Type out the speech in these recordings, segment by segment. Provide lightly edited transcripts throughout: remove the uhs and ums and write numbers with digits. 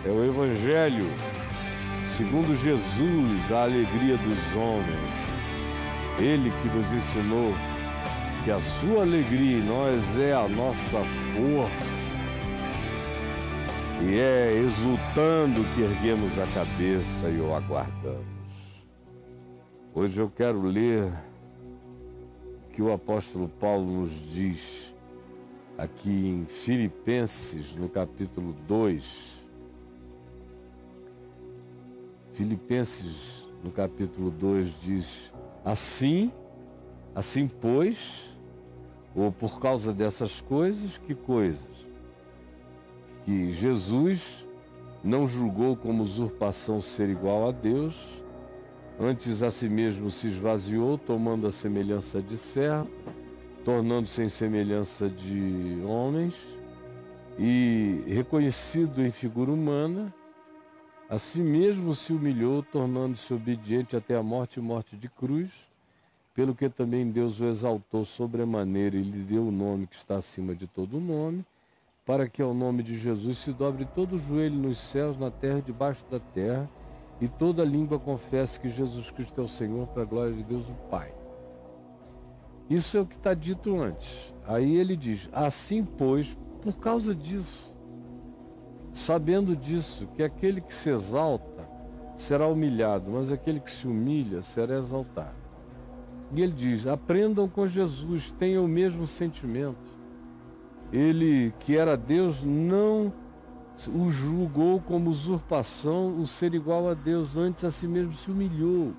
É o Evangelho segundo Jesus, a alegria dos homens. Ele que nos ensinou que a sua alegria em nós é a nossa força. E é exultando que erguemos a cabeça e o aguardamos. Hoje eu quero ler o que o apóstolo Paulo nos diz aqui em Filipenses, no capítulo 2. Filipenses, no capítulo 2, diz: assim pois, ou por causa dessas coisas, que coisas? Que Jesus não julgou como usurpação ser igual a Deus, antes a si mesmo se esvaziou, tomando a semelhança de servo, tornando-se em semelhança de homens, e reconhecido em figura humana, a si mesmo se humilhou, tornando-se obediente até a morte e morte de cruz, pelo que também Deus o exaltou sobremaneira e lhe deu o nome que está acima de todo nome, para que ao nome de Jesus se dobre todo o joelho nos céus, na terra e debaixo da terra, e toda língua confesse que Jesus Cristo é o Senhor, para a glória de Deus o Pai. Isso é o que está dito antes. Aí ele diz: assim pois, por causa disso, sabendo disso, que aquele que se exalta será humilhado, mas aquele que se humilha será exaltado. E ele diz: aprendam com Jesus, tenham o mesmo sentimento. Ele, que era Deus, não o julgou como usurpação o ser igual a Deus, antes a si mesmo se humilhou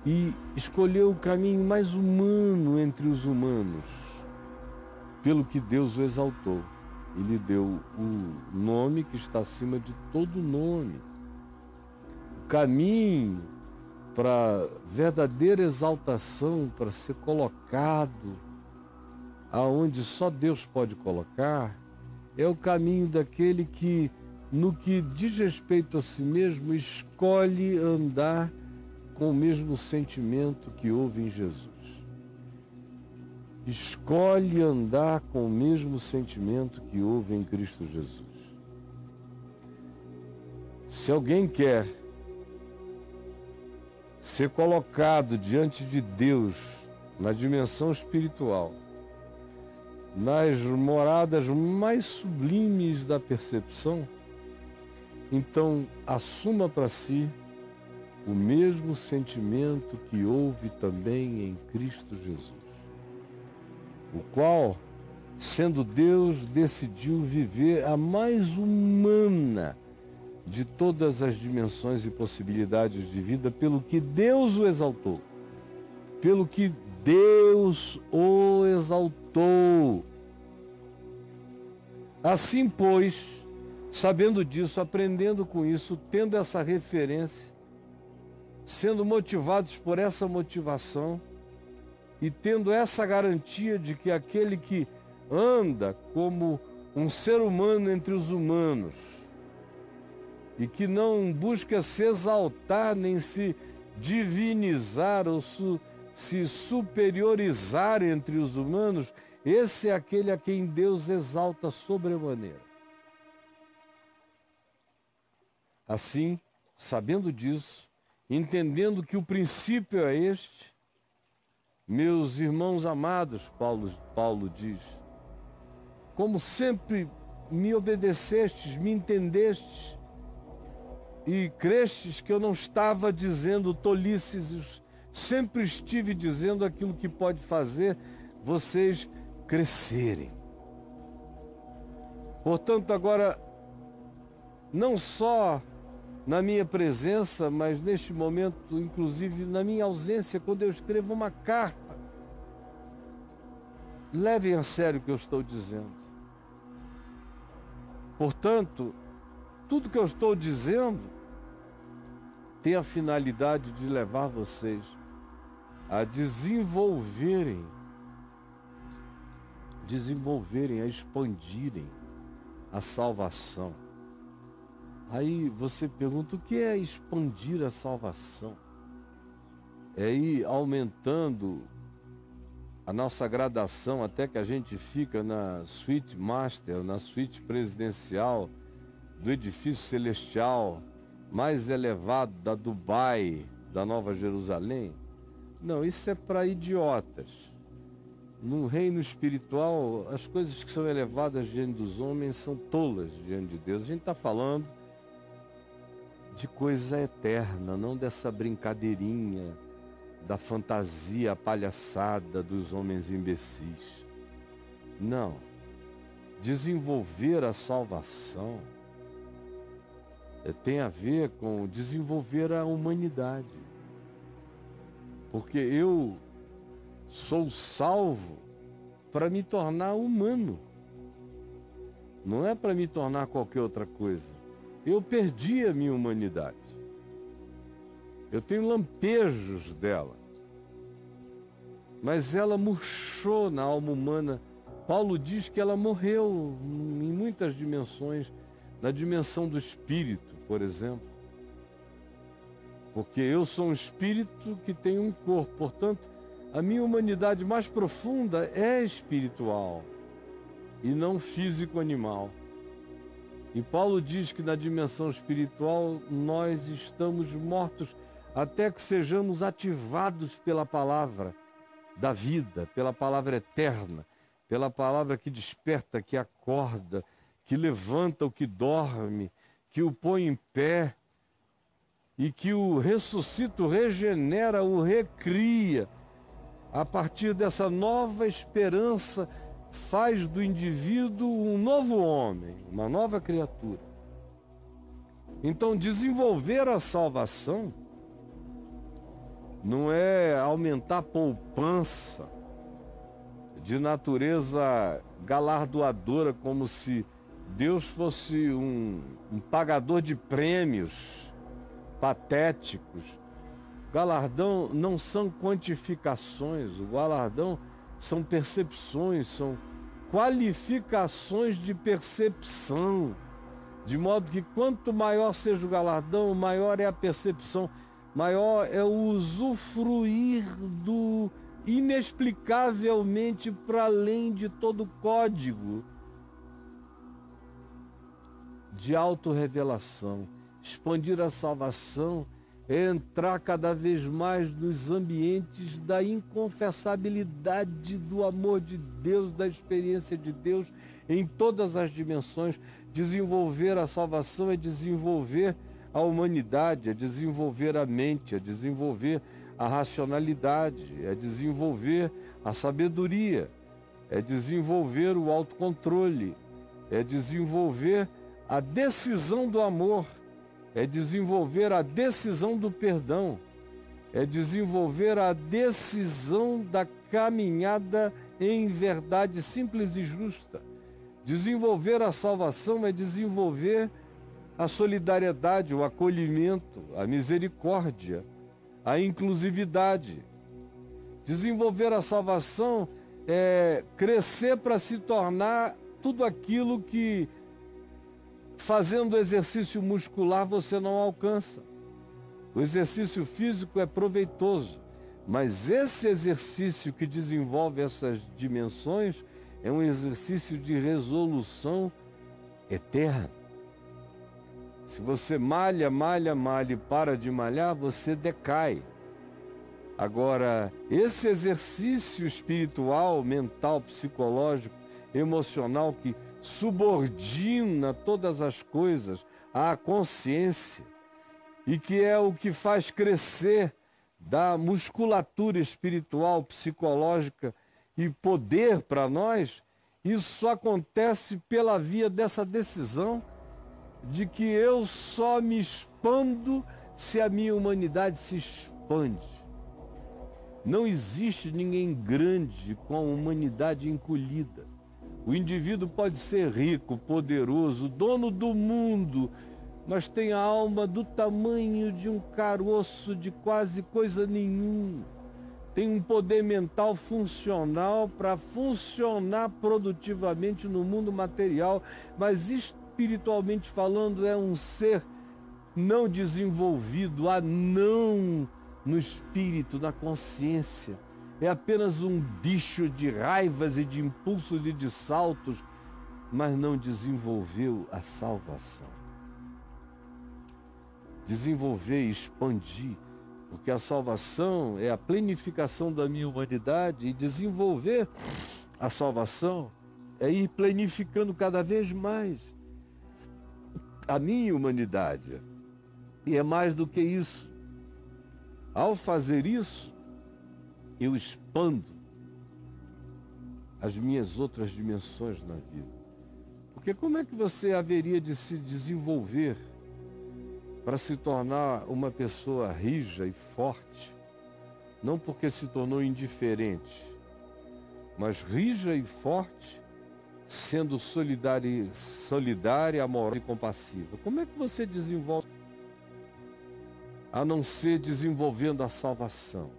e escolheu o caminho mais humano entre os humanos, pelo que Deus o exaltou e lhe deu o nome que está acima de todo nome. O caminho para verdadeira exaltação, para ser colocado aonde só Deus pode colocar, é o caminho daquele que, no que diz respeito a si mesmo, escolhe andar com o mesmo sentimento que houve em Jesus. Escolhe andar com o mesmo sentimento que houve em Cristo Jesus. Se alguém quer ser colocado diante de Deus na dimensão espiritual, nas moradas mais sublimes da percepção, então assuma para si o mesmo sentimento que houve também em Cristo Jesus, o qual, sendo Deus, decidiu viver a mais humana de todas as dimensões e possibilidades de vida, pelo que Deus o exaltou, pelo que Deus o exaltou. Assim, pois, sabendo disso, aprendendo com isso, tendo essa referência, sendo motivados por essa motivação e tendo essa garantia de que aquele que anda como um ser humano entre os humanos e que não busca se exaltar nem se divinizar ou se superiorizar entre os humanos, esse é aquele a quem Deus exalta sobremaneira. Assim, sabendo disso, entendendo que o princípio é este, meus irmãos amados, Paulo diz, como sempre me obedecestes, me entendestes e crestes que eu não estava dizendo tolices, sempre estive dizendo aquilo que pode fazer vocês crescerem. Portanto, agora, não só na minha presença, mas neste momento, inclusive na minha ausência, quando eu escrevo uma carta, levem a sério o que eu estou dizendo. Portanto, tudo que eu estou dizendo tem a finalidade de levar vocês a desenvolverem, a expandirem a salvação. Aí você pergunta, o que é expandir a salvação? É ir aumentando a nossa gradação até que a gente fica na suíte master, na suíte presidencial do edifício celestial mais elevado da Dubai, da Nova Jerusalém. Não, isso é para idiotas. No reino espiritual, as coisas que são elevadas diante dos homens são tolas diante de Deus. A gente está falando de coisa eterna, não dessa brincadeirinha da fantasia palhaçada dos homens imbecis. Não. Desenvolver a salvação tem a ver com desenvolver a humanidade. Porque eu sou salvo para me tornar humano. Não é para me tornar qualquer outra coisa. Eu perdi a minha humanidade. Eu tenho lampejos dela. Mas ela murchou na alma humana. Paulo diz que ela morreu em muitas dimensões. Na dimensão do espírito, por exemplo. Porque eu sou um espírito que tem um corpo. Portanto, a minha humanidade mais profunda é espiritual e não físico-animal. E Paulo diz que na dimensão espiritual nós estamos mortos até que sejamos ativados pela palavra da vida, pela palavra eterna, pela palavra que desperta, que acorda, que levanta o que dorme, que o põe em pé e que o ressuscita, o regenera, o recria. A partir dessa nova esperança, faz do indivíduo um novo homem, uma nova criatura. Então, desenvolver a salvação não é aumentar a poupança de natureza galardoadora, como se Deus fosse um pagador de prêmios patéticos. Galardão não são quantificações, o galardão são percepções, são qualificações de percepção, de modo que quanto maior seja o galardão, maior é a percepção, maior é o usufruir do inexplicavelmente para além de todo código de autorrevelação. Expandir a salvação é entrar cada vez mais nos ambientes da inconfessabilidade do amor de Deus, da experiência de Deus em todas as dimensões. Desenvolver a salvação é desenvolver a humanidade, é desenvolver a mente, é desenvolver a racionalidade, é desenvolver a sabedoria, é desenvolver o autocontrole, é desenvolver a decisão do amor, é desenvolver a decisão do perdão, é desenvolver a decisão da caminhada em verdade simples e justa. Desenvolver a salvação é desenvolver a solidariedade, o acolhimento, a misericórdia, a inclusividade. Desenvolver a salvação é crescer para se tornar tudo aquilo que, fazendo exercício muscular, você não alcança. O exercício físico é proveitoso, mas esse exercício que desenvolve essas dimensões é um exercício de resolução eterna. Se você malha e para de malhar, você decai. Agora, esse exercício espiritual, mental, psicológico, emocional, que subordina todas as coisas à consciência e que é o que faz crescer da musculatura espiritual, psicológica e poder para nós, isso acontece pela via dessa decisão de que eu só me expando se a minha humanidade se expande. Não existe ninguém grande com a humanidade encolhida. O indivíduo pode ser rico, poderoso, dono do mundo, mas tem a alma do tamanho de um caroço de quase coisa nenhuma. Tem um poder mental funcional para funcionar produtivamente no mundo material, mas espiritualmente falando é um ser não desenvolvido, anão no espírito, na consciência. É apenas um bicho de raivas e de impulsos e de saltos, mas não desenvolveu a salvação. desenvolver e expandir, porque a salvação é a plenificação da minha humanidade, e desenvolver a salvação é ir planificando cada vez mais a minha humanidade. E é mais do que isso. Ao fazer isso, eu expando as minhas outras dimensões na vida. Porque como é que você haveria de se desenvolver para se tornar uma pessoa rija e forte? Não porque se tornou indiferente, mas rija e forte, sendo solidária, amorosa e compassiva. Como é que você desenvolve? A não ser desenvolvendo a salvação,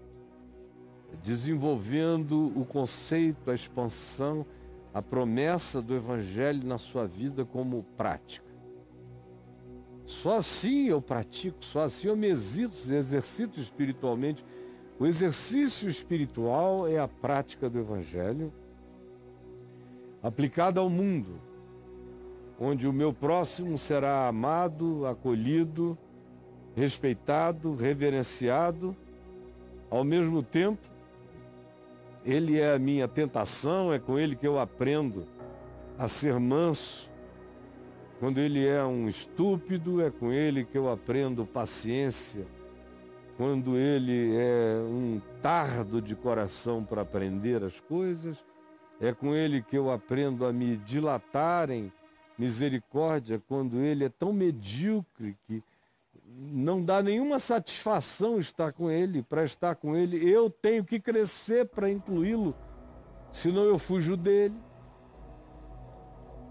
desenvolvendo o conceito, a expansão, a promessa do Evangelho na sua vida como prática. Só assim eu pratico, só assim eu me exercito espiritualmente. O exercício espiritual é a prática do Evangelho aplicada ao mundo, onde o meu próximo será amado, acolhido, respeitado, reverenciado. Ao mesmo tempo, ele é a minha tentação, é com ele que eu aprendo a ser manso. Quando ele é um estúpido, é com ele que eu aprendo paciência. Quando ele é um tardo de coração para aprender as coisas, é com ele que eu aprendo a me dilatar em misericórdia. Quando ele é tão medíocre que não dá nenhuma satisfação estar com ele, para estar com ele, eu tenho que crescer para incluí-lo, senão eu fujo dele.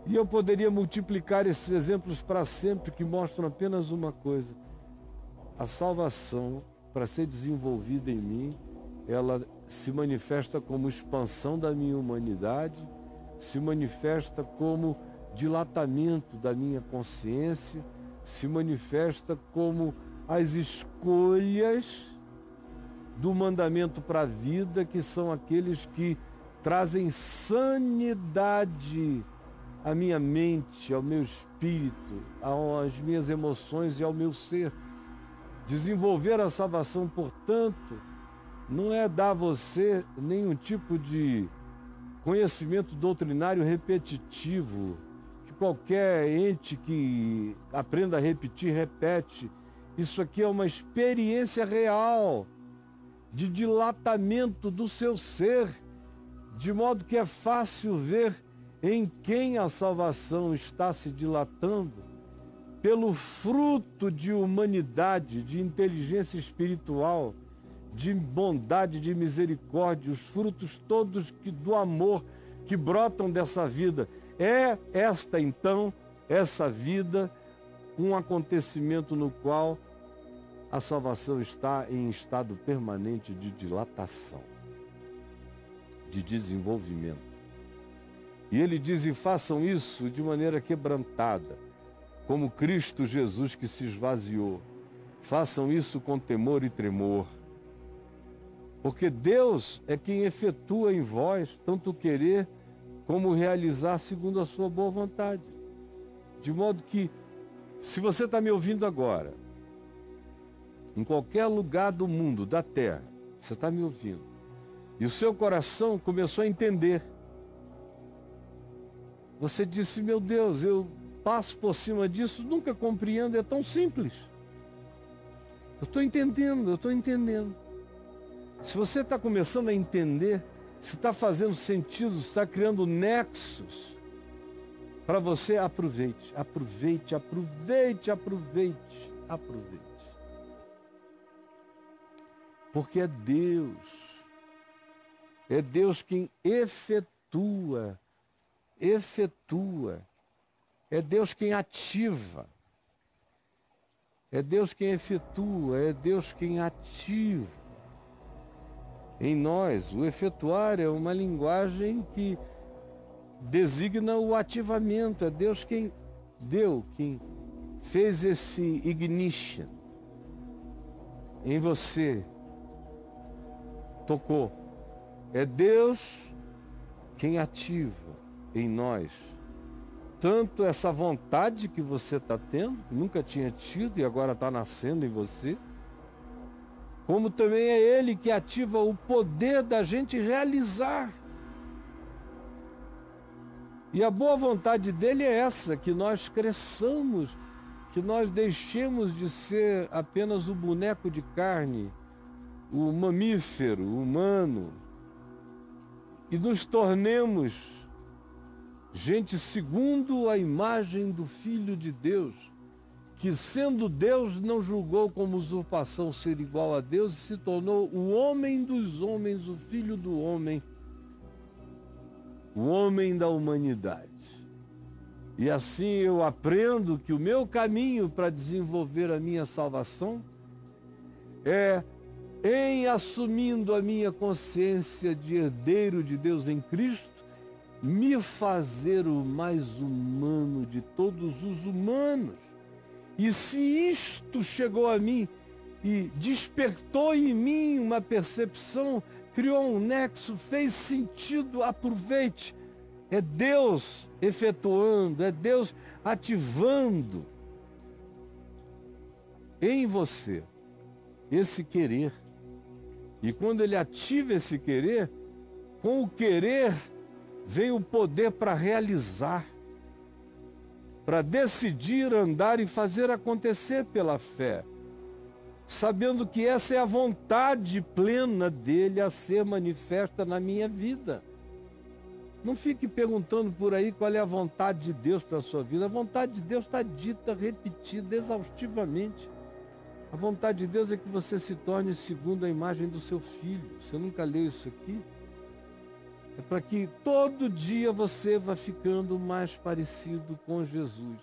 E eu poderia multiplicar esses exemplos para sempre, que mostram apenas uma coisa: a salvação, para ser desenvolvida em mim, ela se manifesta como expansão da minha humanidade, se manifesta como dilatamento da minha consciência, se manifesta como as escolhas do mandamento para a vida, que são aqueles que trazem sanidade à minha mente, ao meu espírito, às minhas emoções e ao meu ser. Desenvolver a salvação, portanto, não é dar a você nenhum tipo de conhecimento doutrinário repetitivo, que qualquer ente que aprenda a repetir, repete. Isso aqui é uma experiência real de dilatamento do seu ser, de modo que é fácil ver em quem a salvação está se dilatando, pelo fruto de humanidade, de inteligência espiritual, de bondade, de misericórdia, os frutos todos do amor que brotam dessa vida. É esta, então, essa vida, um acontecimento no qual a salvação está em estado permanente de dilatação, de desenvolvimento. E ele diz: e façam isso de maneira quebrantada, como Cristo Jesus que se esvaziou. Façam isso com temor e tremor. Porque Deus é quem efetua em vós tanto o querer como o realizar segundo a sua boa vontade. De modo que, se você está me ouvindo agora, em qualquer lugar do mundo, da terra, você está me ouvindo, e o seu coração começou a entender. Você disse: meu Deus, eu passo por cima disso, nunca compreendo, é tão simples. Eu estou entendendo. Se você está começando a entender, se está fazendo sentido, se está criando nexos para você, aproveite. Porque é Deus quem efetua, é Deus quem ativa, é Deus quem efetua, é Deus quem ativa. Em nós, o efetuar é uma linguagem que designa o ativamento. É Deus quem fez esse ignition em você, tocou. É Deus quem ativa em nós tanto essa vontade que você está tendo, nunca tinha tido e agora está nascendo em você, como também é Ele que ativa o poder da gente realizar. E a boa vontade dele é essa, que nós cresçamos, que nós deixemos de ser apenas o boneco de carne, o mamífero, o humano, e nos tornemos gente segundo a imagem do Filho de Deus, que sendo Deus não julgou como usurpação ser igual a Deus e se tornou o homem dos homens, o Filho do homem, o homem da humanidade. E assim eu aprendo que o meu caminho para desenvolver a minha salvação é em assumindo a minha consciência de herdeiro de Deus em Cristo, me fazer o mais humano de todos os humanos. E se isto chegou a mim e despertou em mim uma percepção, criou um nexo, fez sentido, aproveite. É Deus efetuando, é Deus ativando em você esse querer. E quando Ele ativa esse querer, com o querer vem o poder para realizar, para decidir, andar e fazer acontecer pela fé, sabendo que essa é a vontade plena dele a ser manifesta na minha vida. Não fique perguntando por aí qual é a vontade de Deus para a sua vida. A vontade de Deus está dita, repetida, exaustivamente. A vontade de Deus é que você se torne segundo a imagem do seu Filho. Você nunca leu isso aqui? É para que todo dia você vá ficando mais parecido com Jesus.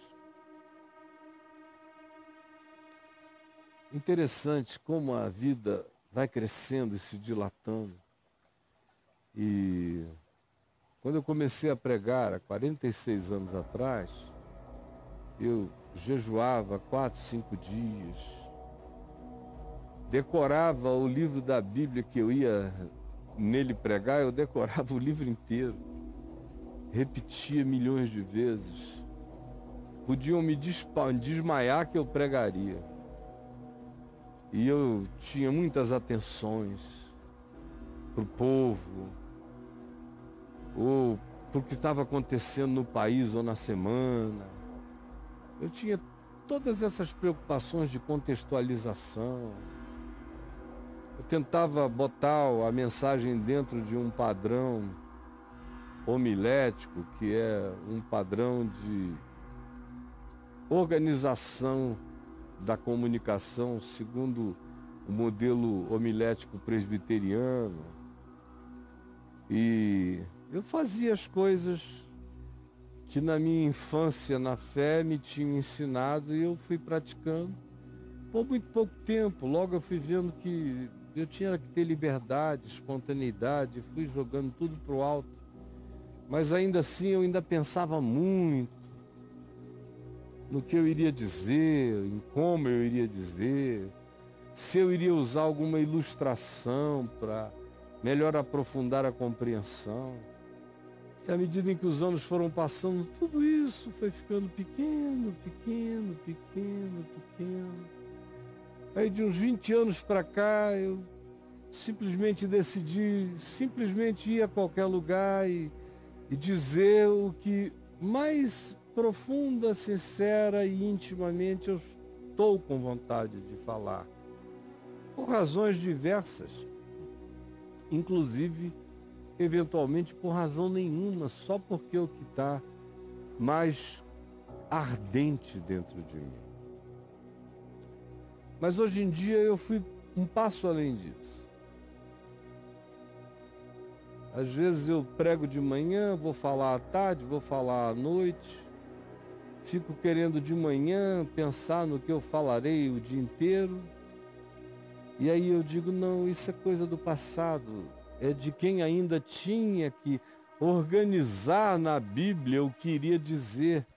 Interessante como a vida vai crescendo e se dilatando. E quando eu comecei a pregar, há 46 anos atrás, eu jejuava 4, 5 dias, decorava o livro da Bíblia que eu ia nele pregar, eu decorava o livro inteiro, repetia milhões de vezes. Podiam me desmaiar que eu pregaria. E eu tinha muitas atenções para o povo, ou para o que estava acontecendo no país ou na semana. Eu tinha todas essas preocupações de contextualização. Eu tentava botar a mensagem dentro de um padrão homilético, que é um padrão de organização da comunicação segundo o modelo homilético presbiteriano. E eu fazia as coisas que na minha infância, na fé, me tinham ensinado e eu fui praticando por muito pouco tempo. Logo eu fui vendo que eu tinha que ter liberdade, espontaneidade, fui jogando tudo para o alto. Mas ainda assim eu ainda pensava muito no que eu iria dizer, em como eu iria dizer, se eu iria usar alguma ilustração para melhor aprofundar a compreensão. E à medida em que os anos foram passando, tudo isso foi ficando pequeno. Aí de uns 20 anos para cá, eu simplesmente decidi, ir a qualquer lugar e dizer o que mais profunda, sincera e intimamente eu estou com vontade de falar. Por razões diversas, inclusive, eventualmente por razão nenhuma, só porque é o que está mais ardente dentro de mim. Mas hoje em dia eu fui um passo além disso. Às vezes eu prego de manhã, vou falar à tarde, vou falar à noite, fico querendo de manhã pensar no que eu falarei o dia inteiro, e aí eu digo, não, isso é coisa do passado, é de quem ainda tinha que organizar na Bíblia o que iria dizer.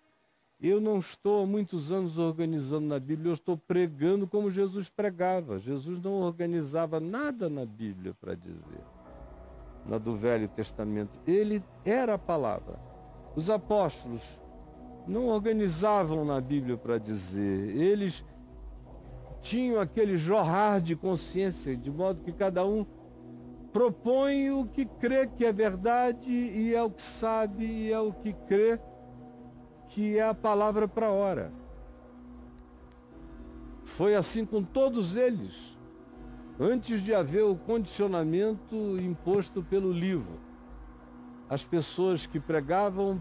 Eu não estou há muitos anos organizando na Bíblia, eu estou pregando como Jesus pregava. Jesus não organizava nada na Bíblia para dizer, na do Velho Testamento. Ele era a palavra. Os apóstolos não organizavam na Bíblia para dizer. Eles tinham aquele jorrar de consciência, de modo que cada um propõe o que crê que é verdade e é o que sabe e é o que crê que é a palavra para a hora. Foi assim com todos eles, antes de haver o condicionamento imposto pelo livro. As pessoas que pregavam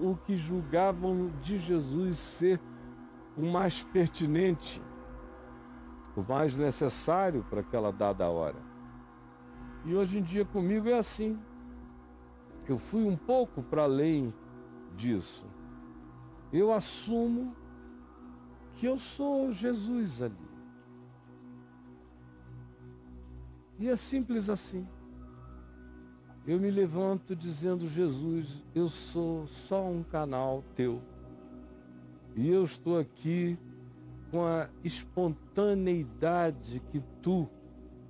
o que julgavam de Jesus ser o mais pertinente, o mais necessário para aquela dada hora. E hoje em dia comigo é assim. Eu fui um pouco para além disso. Eu assumo que eu sou Jesus ali. E é simples assim. Eu me levanto dizendo: Jesus, eu sou só um canal teu. E eu estou aqui com a espontaneidade que tu,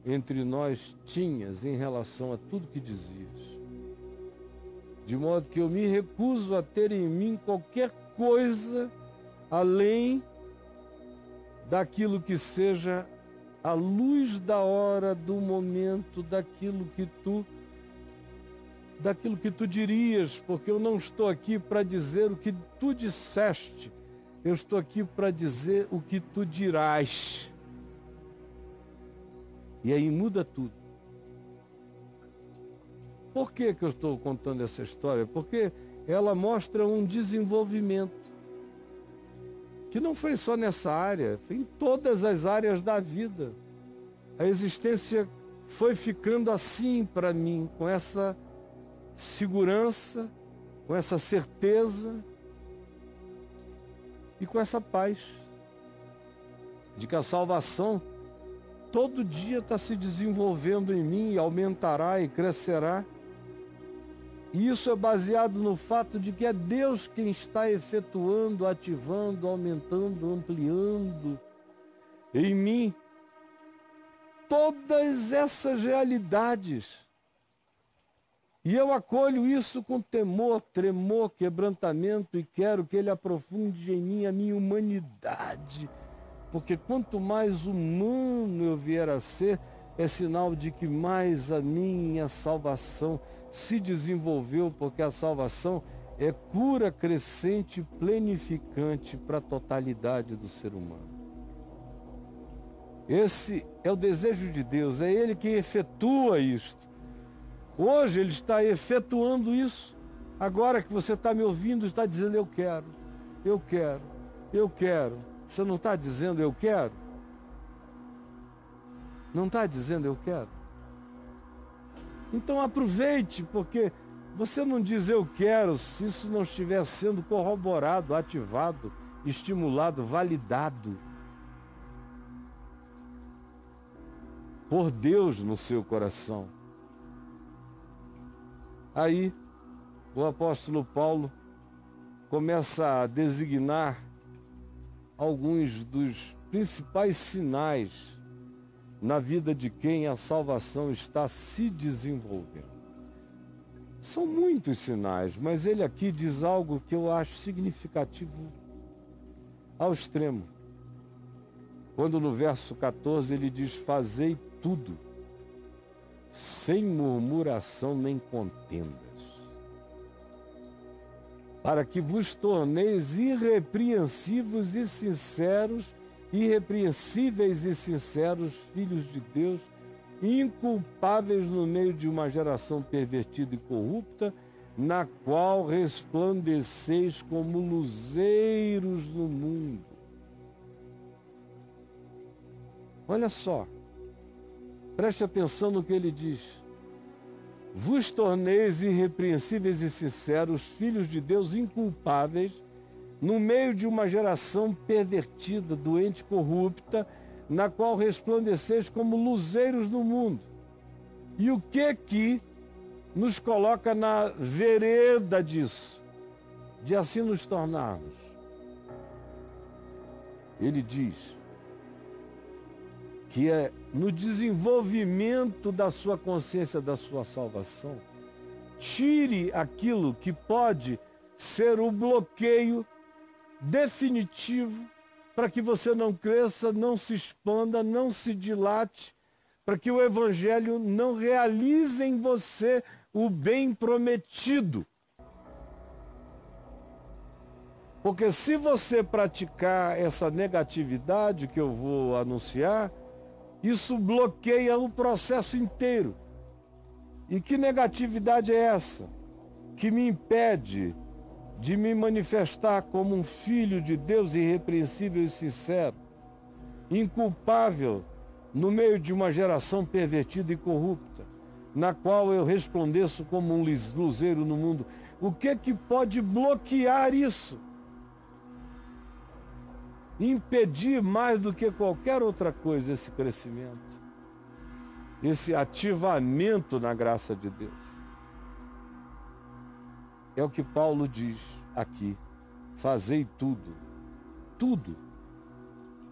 entre nós, tinhas em relação a tudo que dizias. De modo que eu me recuso a ter em mim qualquer coisa além daquilo que seja a luz da hora, do momento, daquilo que tu dirias, porque eu não estou aqui para dizer o que tu disseste, eu estou aqui para dizer o que tu dirás. E aí muda tudo. Por que eu estou contando essa história? Porque ela mostra um desenvolvimento que não foi só nessa área, foi em todas as áreas da vida. A existência foi ficando assim para mim, com essa segurança, com essa certeza e com essa paz de que a salvação todo dia está se desenvolvendo em mim, aumentará e crescerá. E isso é baseado no fato de que é Deus quem está efetuando, ativando, aumentando, ampliando em mim todas essas realidades. E eu acolho isso com temor, tremor, quebrantamento e quero que Ele aprofunde em mim a minha humanidade. Porque quanto mais humano eu vier a ser, é sinal de que mais a minha salvação se desenvolveu, porque a salvação é cura crescente, plenificante para a totalidade do ser humano. Esse é o desejo de Deus, é Ele quem efetua isto. Hoje Ele está efetuando isso. Agora que você está me ouvindo, está dizendo: eu quero, eu quero, eu quero. Você não está dizendo eu quero? Não está dizendo eu quero? Então aproveite, porque você não diz eu quero se isso não estiver sendo corroborado, ativado, estimulado, validado por Deus no seu coração. Aí o apóstolo Paulo começa a designar alguns dos principais sinais na vida de quem a salvação está se desenvolvendo. São muitos sinais, mas ele aqui diz algo que eu acho significativo ao extremo. Quando no verso 14 ele diz: fazei tudo, sem murmuração nem contendas, para que vos torneis irrepreensíveis e sinceros, irrepreensíveis e sinceros, filhos de Deus, inculpáveis no meio de uma geração pervertida e corrupta, na qual resplandeceis como luzeiros no mundo. Olha só, preste atenção no que ele diz. Vos torneis irrepreensíveis e sinceros, filhos de Deus, inculpáveis, no meio de uma geração pervertida, doente, corrupta, na qual resplandeceis como luzeiros no mundo. E o que nos coloca na vereda disso, de assim nos tornarmos? Ele diz que é no desenvolvimento da sua consciência, da sua salvação, tire aquilo que pode ser o bloqueio definitivo para que você não cresça, não se expanda, não se dilate, para que o Evangelho não realize em você o bem prometido. Porque se você praticar essa negatividade que eu vou anunciar, isso bloqueia o processo inteiro. E que negatividade é essa? Que me impede de me manifestar como um filho de Deus irrepreensível e sincero, inculpável no meio de uma geração pervertida e corrupta, na qual eu resplandeço como um luzeiro no mundo. O que pode bloquear isso? Impedir mais do que qualquer outra coisa esse crescimento, esse ativamento na graça de Deus. É o que Paulo diz aqui: fazei tudo, tudo,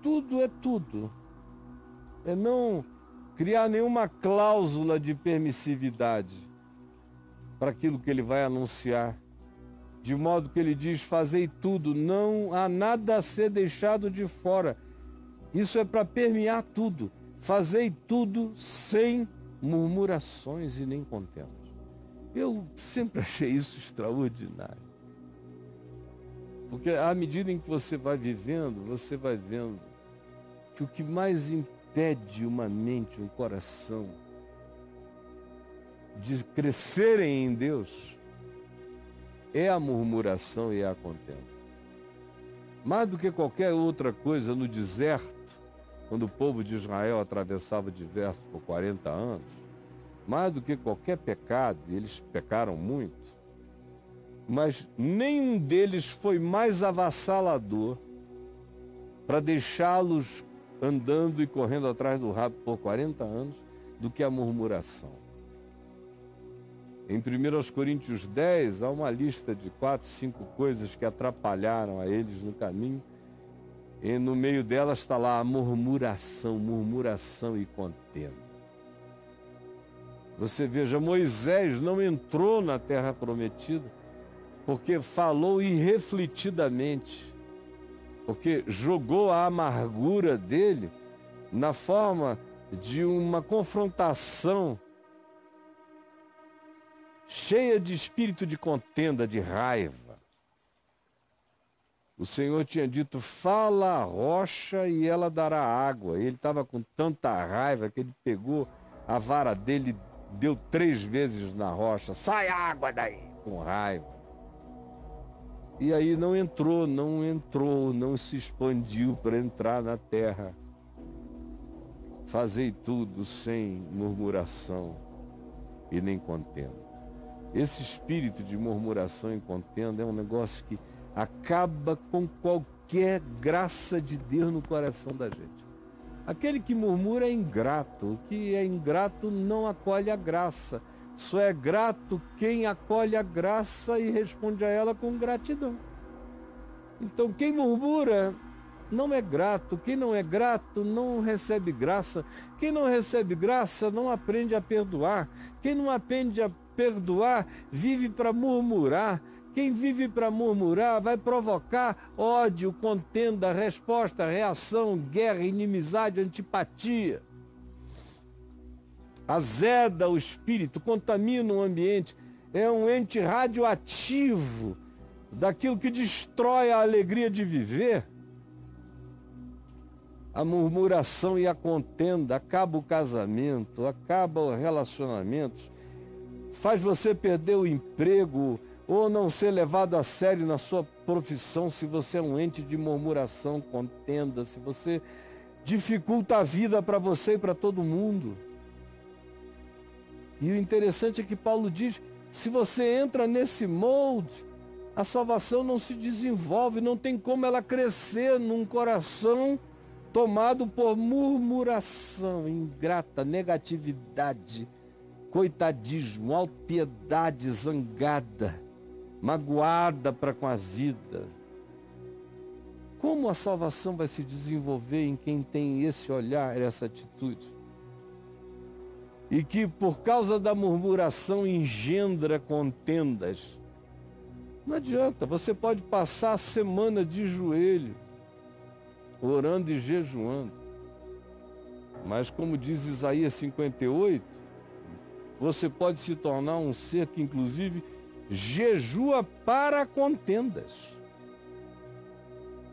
tudo é tudo. É não criar nenhuma cláusula de permissividade para aquilo que ele vai anunciar, de modo que ele diz: fazei tudo, não há nada a ser deixado de fora. Isso é para permear tudo. Fazei tudo sem murmurações e nem contendas. Eu sempre achei isso extraordinário. Porque à medida em que você vai vivendo, você vai vendo que o que mais impede uma mente, um coração, de crescerem em Deus é a murmuração e a contenda. Mais do que qualquer outra coisa no deserto, quando o povo de Israel atravessava o deserto por 40 anos, mais do que qualquer pecado, eles pecaram muito, mas nenhum deles foi mais avassalador para deixá-los andando e correndo atrás do rabo por 40 anos do que a murmuração. Em 1 Coríntios 10, há uma lista de 4, 5 coisas que atrapalharam a eles no caminho, e no meio delas está lá a murmuração e contenda. Você veja, Moisés não entrou na terra prometida porque falou irrefletidamente, porque jogou a amargura dele na forma de uma confrontação cheia de espírito de contenda, de raiva. O Senhor tinha dito: fala a rocha e ela dará água. Ele estava com tanta raiva que ele pegou a vara dele, deu 3 vezes na rocha: sai água daí, com raiva. E aí não entrou, não se expandiu para entrar na terra. Fazei tudo sem murmuração e nem contenda. Esse espírito de murmuração e contenda é um negócio que acaba com qualquer graça de Deus no coração da gente. Aquele que murmura é ingrato. O que é ingrato não acolhe a graça. Só é grato quem acolhe a graça e responde a ela com gratidão. Então, quem murmura não é grato. Quem não é grato não recebe graça. Quem não recebe graça não aprende a perdoar. Quem não aprende a perdoar vive para murmurar. Quem vive para murmurar vai provocar ódio, contenda, resposta, reação, guerra, inimizade, antipatia. Azeda o espírito, contamina o ambiente. É um ente radioativo daquilo que destrói a alegria de viver. A murmuração e a contenda acaba o casamento, acaba o relacionamento, faz você perder o emprego ou não ser levado a sério na sua profissão se você é um ente de murmuração, contenda, se você dificulta a vida para você e para todo mundo. E o interessante é que Paulo diz: se você entra nesse molde, a salvação não se desenvolve, não tem como ela crescer num coração tomado por murmuração ingrata, negatividade, coitadismo, autopiedade zangada, magoada para com a vida. Como a salvação vai se desenvolver em quem tem esse olhar, essa atitude? E que por causa da murmuração engendra contendas. Não adianta, você pode passar a semana de joelho, orando e jejuando. Mas como diz Isaías 58, você pode se tornar um ser que inclusive jejua para contendas.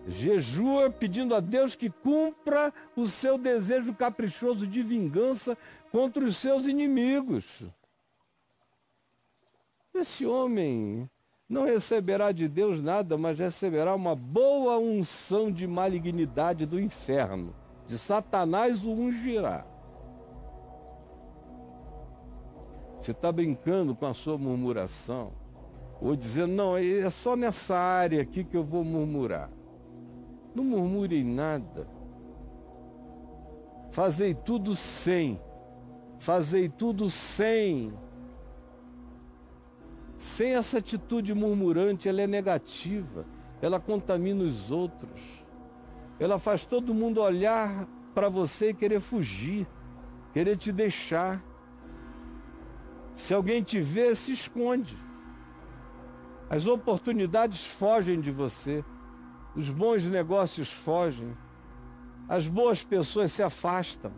Jejua pedindo a Deus que cumpra o seu desejo caprichoso de vingança contra os seus inimigos. Esse homem não receberá de Deus nada, mas receberá uma boa unção de malignidade do inferno. De Satanás o ungirá. Você está brincando com a sua murmuração, ou dizendo, não, é só nessa área aqui que eu vou murmurar. Não murmure em nada. Fazei tudo sem. Fazei tudo sem. Sem essa atitude murmurante, ela é negativa. Ela contamina os outros. Ela faz todo mundo olhar para você e querer fugir, querer te deixar. Se alguém te vê, se esconde. As oportunidades fogem de você. Os bons negócios fogem. As boas pessoas se afastam.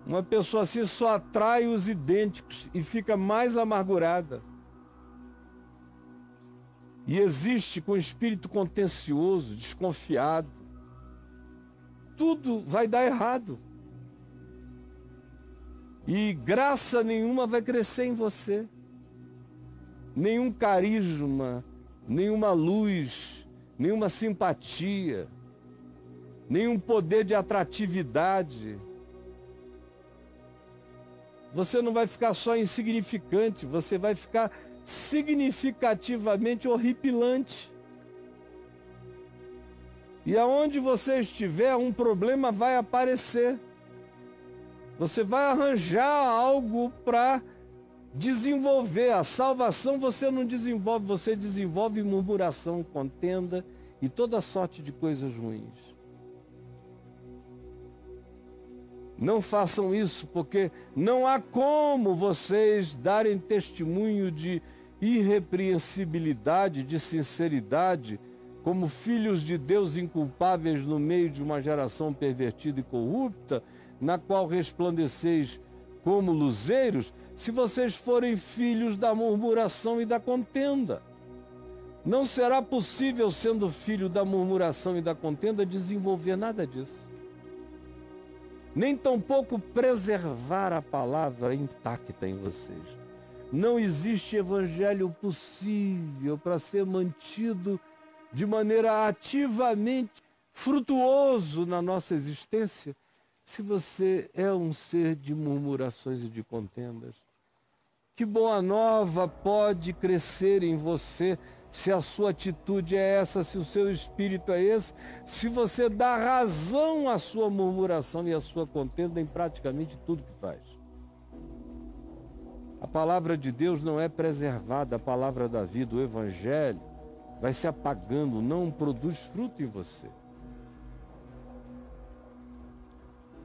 Uma pessoa assim só atrai os idênticos e fica mais amargurada. E existe com espírito contencioso, desconfiado. Tudo vai dar errado. E graça nenhuma vai crescer em você. Nenhum carisma, nenhuma luz, nenhuma simpatia, nenhum poder de atratividade. Você não vai ficar só insignificante, você vai ficar significativamente horripilante. E aonde você estiver, um problema vai aparecer. Você vai arranjar algo para desenvolver. A salvação você não desenvolve, você desenvolve murmuração, contenda e toda sorte de coisas ruins. Não façam isso, porque não há como vocês darem testemunho de irrepreensibilidade, de sinceridade, como filhos de Deus inculpáveis no meio de uma geração pervertida e corrupta, na qual resplandeceis como luzeiros, se vocês forem filhos da murmuração e da contenda. Não será possível, sendo filho da murmuração e da contenda, desenvolver nada disso. Nem tampouco preservar a palavra intacta em vocês. Não existe evangelho possível para ser mantido de maneira ativamente frutuoso na nossa existência, se você é um ser de murmurações e de contendas. Que boa nova pode crescer em você se a sua atitude é essa, se o seu espírito é esse, se você dá razão à sua murmuração e à sua contenda em praticamente tudo que faz. A palavra de Deus não é preservada, a palavra da vida, o evangelho, vai se apagando, não produz fruto em você.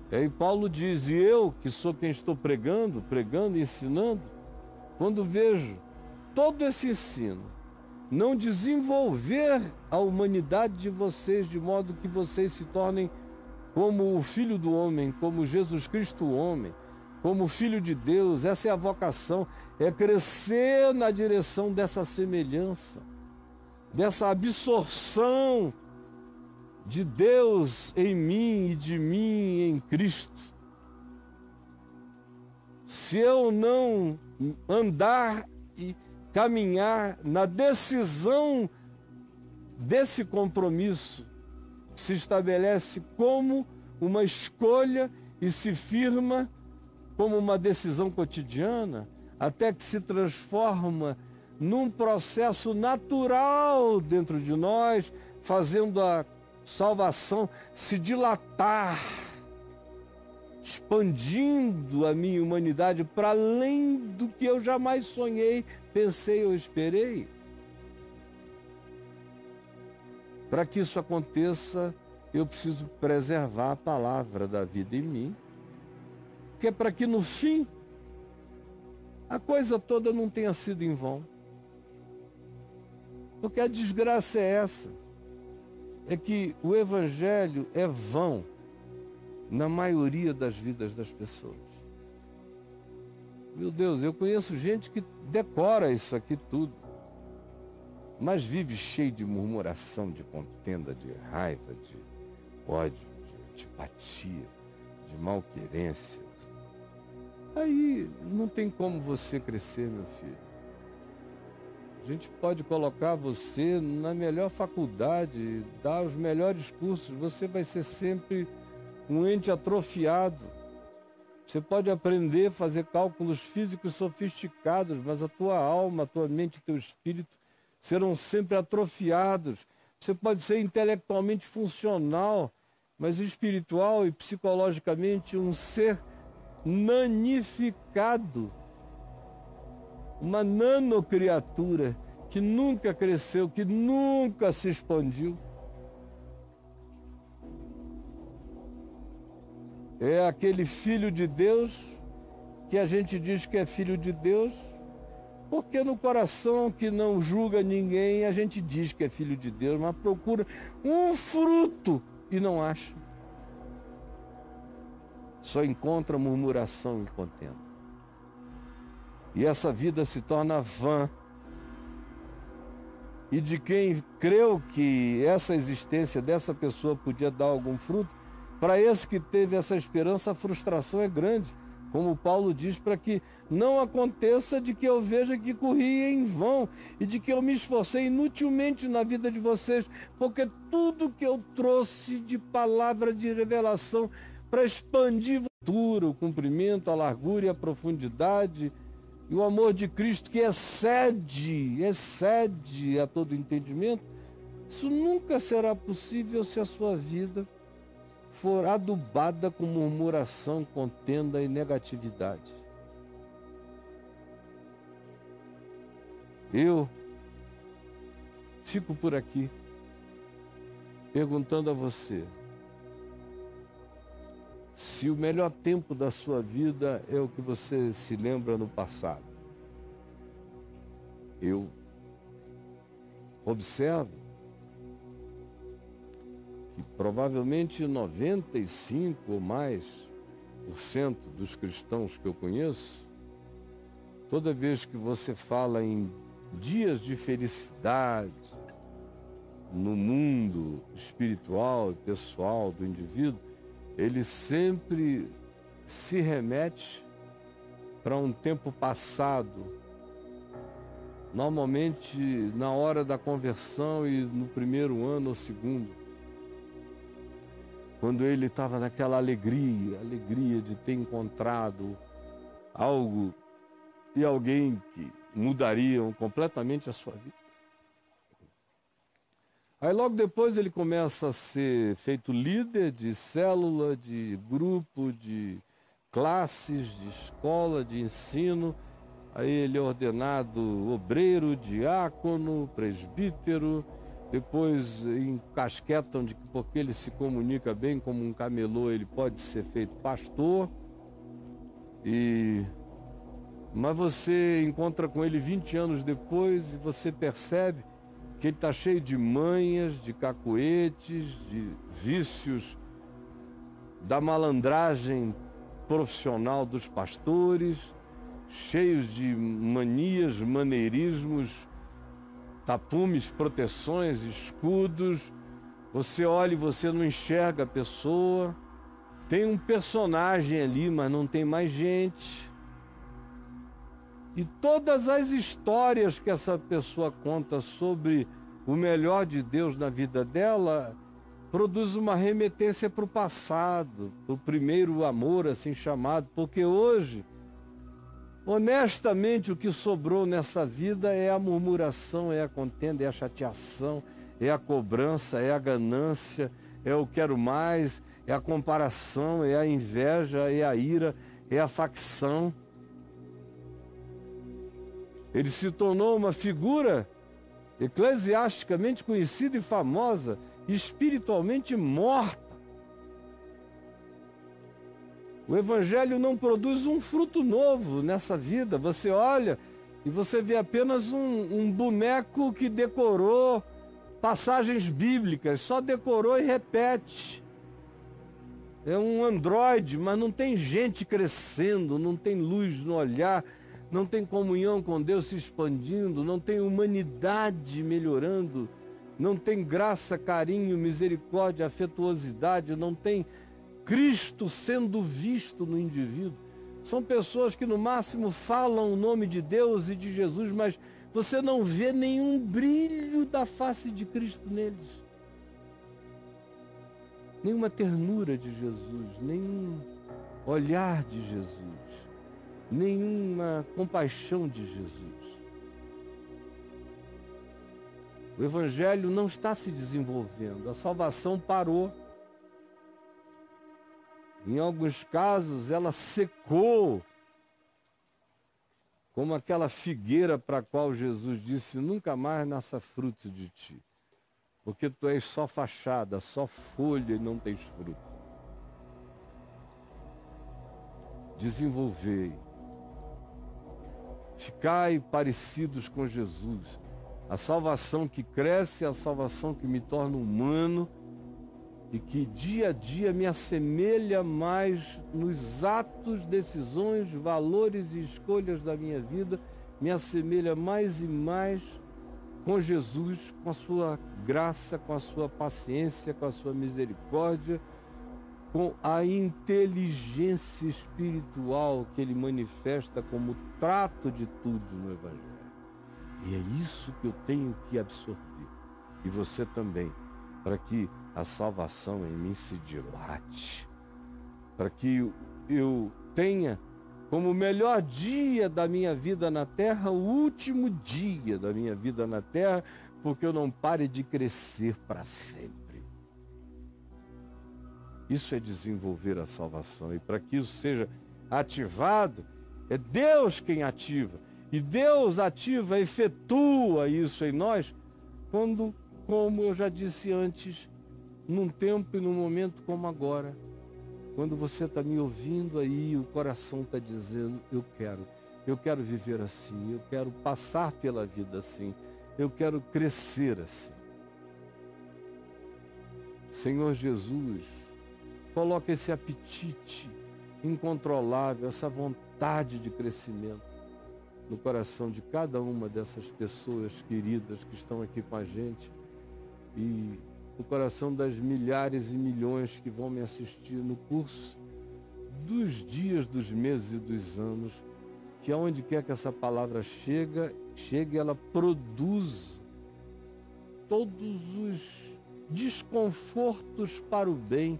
E aí Paulo diz, e eu, que sou quem estou pregando e ensinando, quando vejo todo esse ensino, não desenvolver a humanidade de vocês, de modo que vocês se tornem como o Filho do Homem, como Jesus Cristo o homem, como Filho de Deus, essa é a vocação, é crescer na direção dessa semelhança, dessa absorção de Deus em mim e de mim em Cristo. Se eu não andar e caminhar na decisão desse compromisso, que se estabelece como uma escolha e se firma como uma decisão cotidiana, até que se transforma num processo natural dentro de nós, fazendo a salvação se dilatar, expandindo a minha humanidade para além do que eu jamais sonhei, pensei ou esperei. Para que isso aconteça, eu preciso preservar a palavra da vida em mim, que é para que no fim a coisa toda não tenha sido em vão. Porque a desgraça é essa. É que o evangelho é vão na maioria das vidas das pessoas. Meu Deus, eu conheço gente que decora isso aqui tudo, mas vive cheio de murmuração, de contenda, de raiva, de ódio, de antipatia, de malquerência. Aí não tem como você crescer, meu filho. A gente pode colocar você na melhor faculdade, dar os melhores cursos, você vai ser sempre um ente atrofiado. Você pode aprender a fazer cálculos físicos sofisticados, mas a tua alma, a tua mente e teu espírito serão sempre atrofiados. Você pode ser intelectualmente funcional, mas espiritual e psicologicamente um ser nanificado. Uma nanocriatura que nunca cresceu, que nunca se expandiu. É aquele filho de Deus, que a gente diz que é filho de Deus, porque no coração que não julga ninguém, a gente diz que é filho de Deus, mas procura um fruto e não acha. Só encontra murmuração e contenda. E essa vida se torna vã. E de quem creu que essa existência dessa pessoa podia dar algum fruto, para esse que teve essa esperança, a frustração é grande. Como Paulo diz, para que não aconteça de que eu veja que corri em vão e de que eu me esforcei inutilmente na vida de vocês, porque tudo que eu trouxe de palavra de revelação para expandir o cumprimento, a largura e a profundidade e o amor de Cristo que excede a todo entendimento, isso nunca será possível se a sua vida for adubada com murmuração, contenda e negatividade. Eu fico por aqui perguntando a você se o melhor tempo da sua vida é o que você se lembra no passado. Eu observo que provavelmente 95% ou mais dos cristãos que eu conheço, toda vez que você fala em dias de felicidade no mundo espiritual e pessoal do indivíduo, ele sempre se remete para um tempo passado, normalmente na hora da conversão e no primeiro ano ou segundo, quando ele estava naquela alegria de ter encontrado algo e alguém que mudariam completamente a sua vida. Aí logo depois ele começa a ser feito líder de célula, de grupo, de classes, de escola, de ensino. Aí ele é ordenado obreiro, diácono, presbítero. Depois encasquetam de que porque ele se comunica bem como um camelô, ele pode ser feito pastor. Mas você encontra com ele 20 anos depois e você percebe que ele está cheio de manhas, de cacuetes, de vícios, da malandragem profissional dos pastores, cheios de manias, maneirismos, tapumes, proteções, escudos. Você olha e você não enxerga a pessoa. Tem um personagem ali, mas não tem mais gente. E todas as histórias que essa pessoa conta sobre o melhor de Deus na vida dela produz uma remetência para o passado, para o primeiro amor, assim chamado, porque hoje, honestamente, o que sobrou nessa vida é a murmuração, é a contenda, é a chateação, é a cobrança, é a ganância, é o quero mais, é a comparação, é a inveja, é a ira, é a facção. Ele se tornou uma figura eclesiasticamente conhecida e famosa, espiritualmente morta. O Evangelho não produz um fruto novo nessa vida. Você olha E você vê apenas um boneco que decorou passagens bíblicas, só decorou e repete. É um androide, mas não tem gente crescendo, não tem luz no olhar, não tem comunhão com Deus se expandindo, não tem humanidade melhorando, não tem graça, carinho, misericórdia, afetuosidade, não tem Cristo sendo visto no indivíduo. São pessoas que no máximo falam o nome de Deus e de Jesus, mas você não vê nenhum brilho da face de Cristo neles. Nenhuma ternura de Jesus, nenhum olhar de Jesus, nenhuma compaixão de Jesus. O Evangelho não está se desenvolvendo, a salvação parou. Em alguns casos, ela secou, como aquela figueira para a qual Jesus disse, nunca mais nasça fruto de ti, porque tu és só fachada, só folha e não tens fruto. Desenvolvei, ficai parecidos com Jesus. A salvação que cresce é a salvação que me torna humano, e que dia a dia me assemelha mais nos atos, decisões, valores e escolhas da minha vida, me assemelha mais e mais com Jesus, com a sua graça, com a sua paciência, com a sua misericórdia, com a inteligência espiritual que ele manifesta como trato de tudo no Evangelho. E é isso que eu tenho que absorver, e você também, para que a salvação em mim se dilate, para que eu tenha como o melhor dia da minha vida na terra, o último dia da minha vida na terra, porque eu não pare de crescer para sempre. Isso é desenvolver a salvação, e para que isso seja ativado, é Deus quem ativa, e Deus ativa, efetua isso em nós, quando, como eu já disse antes, num tempo e num momento como agora, quando você está me ouvindo aí, o coração está dizendo, eu quero viver assim, eu quero passar pela vida assim, eu quero crescer assim. Senhor Jesus, coloca esse apetite incontrolável, essa vontade de crescimento no coração de cada uma dessas pessoas queridas que estão aqui com a gente, e no coração das milhares e milhões que vão me assistir no curso dos dias, dos meses e dos anos, que aonde quer que essa palavra chegue, ela produza todos os desconfortos para o bem,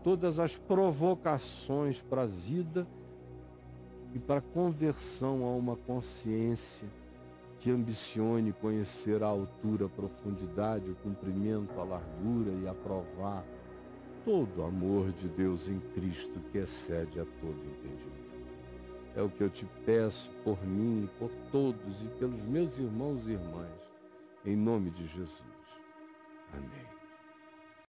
todas as provocações para a vida e para a conversão a uma consciência que ambicione conhecer a altura, a profundidade, o comprimento, a largura e aprovar todo o amor de Deus em Cristo que excede a todo entendimento. É o que eu te peço por mim, por todos e pelos meus irmãos e irmãs, em nome de Jesus. Amém.